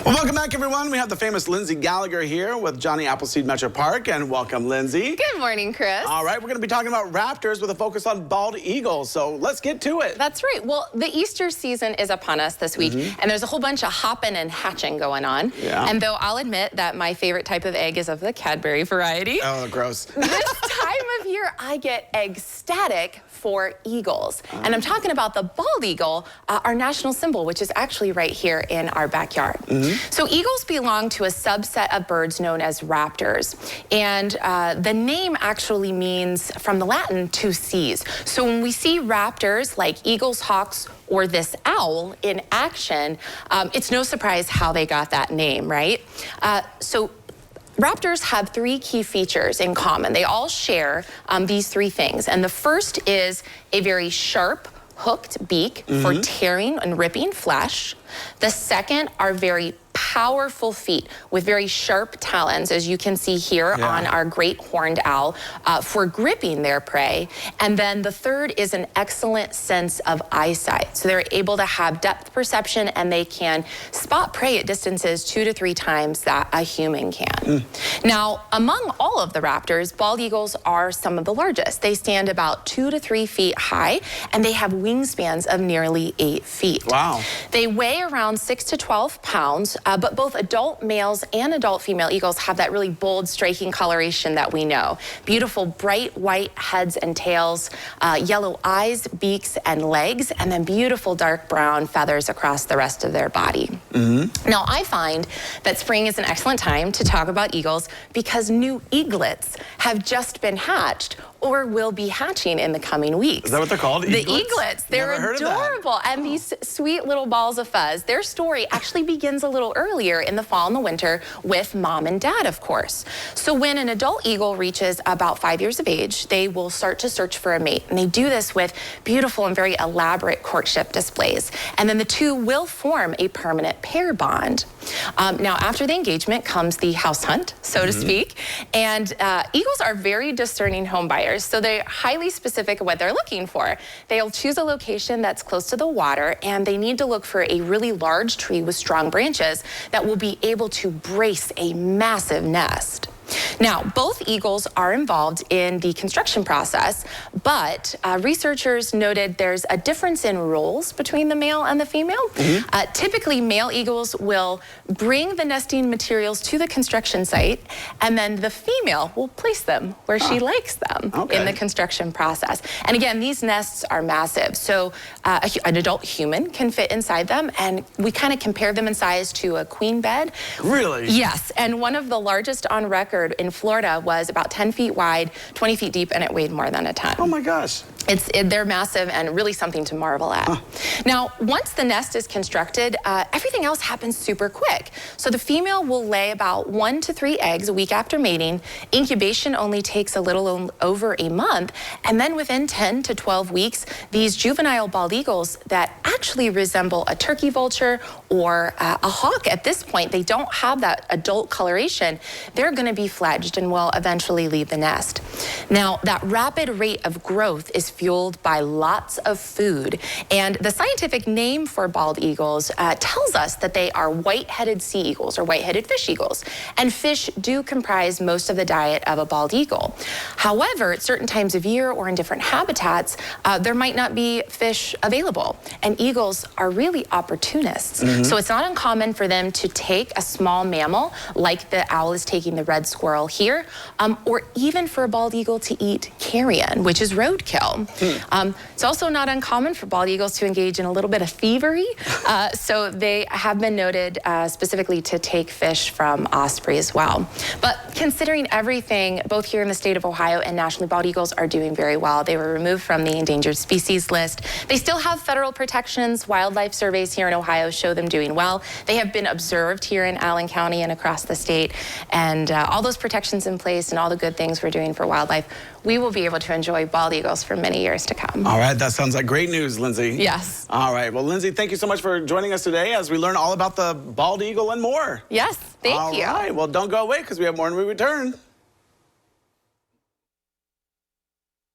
Well, welcome back, everyone. We have the famous Lindsey Gallagher here with Johnny Appleseed Metro Park, and welcome, Lindsey. Good morning, Chris. All right, we're going to be talking about raptors with a focus on bald eagles, so let's get to it. That's right. Well, the Easter season is upon us this week, and there's a whole bunch of hopping and hatching going on. Yeah. And though I'll admit that my favorite type of egg is of the Cadbury variety. Oh, gross. This time of year, I get ecstatic for eagles. And I'm talking about the bald eagle, our national symbol, which is actually right here in our backyard. So eagles belong to a subset of birds known as raptors. And the name actually means, from the Latin, to seize. So when we see raptors like eagles, hawks, or this owl in action, it's no surprise how they got that name, right? Raptors have three key features in common. They all share these three things. And the first is a very sharp, hooked beak for tearing and ripping flesh. The second are very powerful feet with very sharp talons, as you can see here on our great horned owl, for gripping their prey. And then the third is an excellent sense of eyesight. So they're able to have depth perception, and they can spot prey at distances 2 to 3 times that a human can. Now, among all of the raptors, bald eagles are some of the largest. They stand about 2 to 3 feet high, and they have wingspans of nearly 8 feet. Wow. They weigh around 6 to 12 pounds, but both adult males and adult female eagles have that really bold, striking coloration that we know. Beautiful, bright white heads and tails, yellow eyes, beaks, and legs, and then beautiful dark brown feathers across the rest of their body. Now, I find that spring is an excellent time to talk about eagles because new eaglets have just been hatched or will be hatching in the coming weeks. Is that what they're called? The eaglets. They're adorable. And these sweet little balls of fuzz. Their story actually begins a little earlier in the fall and the winter with mom and dad, of course. So when an adult eagle reaches about 5 years of age, they will start to search for a mate. And they do this with beautiful and very elaborate courtship displays. And then the two will form a permanent pair bond. Now, after the engagement comes the house hunt, so to speak. And eagles are very discerning home buyers. So they're highly specific of what they're looking for. They'll choose a location that's close to the water, and they need to look for a really large tree with strong branches that will be able to brace a massive nest. Now, both eagles are involved in the construction process, but researchers noted there's a difference in roles between the male and the female. Typically, male eagles will bring the nesting materials to the construction site, and then the female will place them where she likes them in the construction process. And again, these nests are massive, so an adult human can fit inside them, and we kind of compare them in size to a queen bed. Really? Yes, and one of the largest on record in Florida was about 10 feet wide, 20 feet deep, and it weighed more than a ton. Oh my gosh. They're massive and really something to marvel at. Now, once the nest is constructed, everything else happens super quick. So the female will lay about 1 to 3 eggs a week after mating. Incubation only takes a little over a month. And then within 10 to 12 weeks, these juvenile bald eagles that actually resemble a turkey vulture or a hawk at this point, they don't have that adult coloration, they're going to be fledged and will eventually leave the nest. Now, that rapid rate of growth is fueled by lots of food. And the scientific name for bald eagles tells us that they are white-headed sea eagles or white-headed fish eagles. And fish do comprise most of the diet of a bald eagle. However, at certain times of year or in different habitats, there might not be fish available. And eagles are really opportunists. So it's not uncommon for them to take a small mammal, like the owl is taking the red squirrel here, or even for a bald eagle to eat carrion, which is roadkill. It's also not uncommon for bald eagles to engage in a little bit of thievery. So they have been noted specifically to take fish from osprey as well. But considering everything, both here in the state of Ohio and nationally, bald eagles are doing very well. They were removed from the endangered species list. They still have federal protections. Wildlife surveys here in Ohio show them doing well. They have been observed here in Allen County and across the state. And all those protections in place and all the good things we're doing for wildlife, we will be able to enjoy bald eagles for many years to come. All right, that sounds like great news, Lindsey. Yes. All right, well, Lindsey, thank you so much for joining us today as we learn all about the bald eagle and more. Yes, thank you. All right, well, don't go away because we have more when we return.